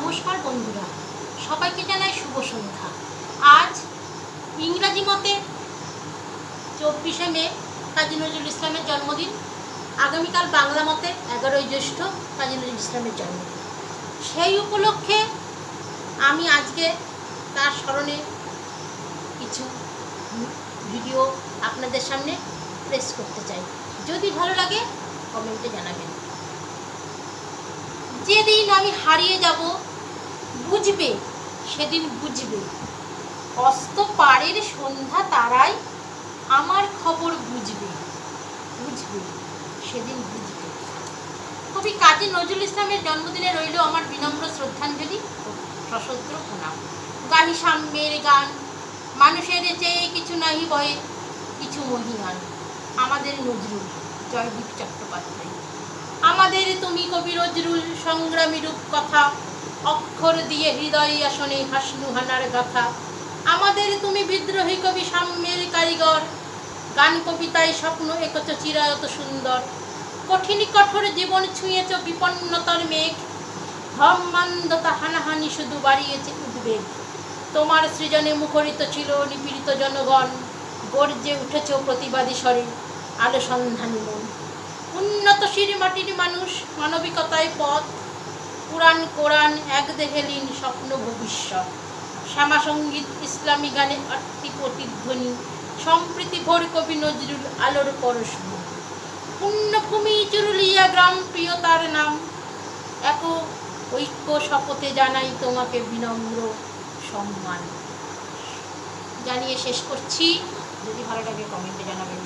নমস্কার বন্ধুরা, সবাইকে জানাই শুভ সন্ধ্যা। আজ ইংরাজি মতে 24শে মে কাজী নজরুল ইসলামের জন্মদিন। আগামীকাল বাংলা মতে 11ই জ্যৈষ্ঠ কাজী নজরুল ইসলামের জন্মদিন। সেই উপলক্ষে আমি আজকে তার স্মরণে কিছু ভিডিও আপনাদের সামনে প্রেস করতে চাই। যদি ভালো লাগে কমেন্টে জানাবেন। যেদিন আমি হারিয়ে যাব বুঝবে, সেদিন বুঝবে, অস্ত পারের সন্ধ্যা তারাই আমার খবর বুঝবে, বুঝবে সেদিন বুঝবে। কবি কাজী নজরুল ইসলামের জন্মদিনে রইল আমার বিনম্র শ্রদ্ধাঞ্জলি ও সশ্রদ্ধ প্রণাম। গাহি সাম্যের গান, মানুষের চেয়ে কিছু নাহি বয়ে, কিছু মহিয়ান আমাদের নজরুল জয়দীপ চট্টোপাধ্যায়। আমাদের তুমি কবি নজরুল সংগ্রামী রূপ কথা, অক্ষর দিয়ে হৃদয় আসনে হাসনুহানার গাথা। আমাদের তুমি বিদ্রোহী কবি সাম্যের কারিগর, গান কবিতায় স্বপ্ন একচ চিরায়ত সুন্দর। কঠিন কঠোর জীবন ছুঁয়েছ বিপন্নতার মেঘ, ধর্মান্ধতা হানাহানি শুধু বাড়িয়েছে উদ্বেগ। তোমার সৃজনে মুখরিত ছিল নিপীড়িত জনগণ, গর্জে উঠেছ প্রতিবাদী স্বরে আলো সন্ধানী মন। উন্নতশীল মাটির মানুষ, মানবিকতায় পথ, পুরাণ কোরআন এক দেহে লীন স্বপ্ন ভবিষ্যৎ। শ্যামা সঙ্গীত ইসলামী গানে আটটি প্রতিধ্বনি, সম্প্রীতি ভোর কবি নজরুল আলোর পরশমণি। পুণ্যভূমি চুরুলিয়া গ্রাম প্রিয়তার নাম, এক ঐক্য শপথে জানাই তোমাকে বিনম্র সম্মান। জানিয়ে শেষ করছি। যদি ভালো লাগে কমেন্টে জানাবেন।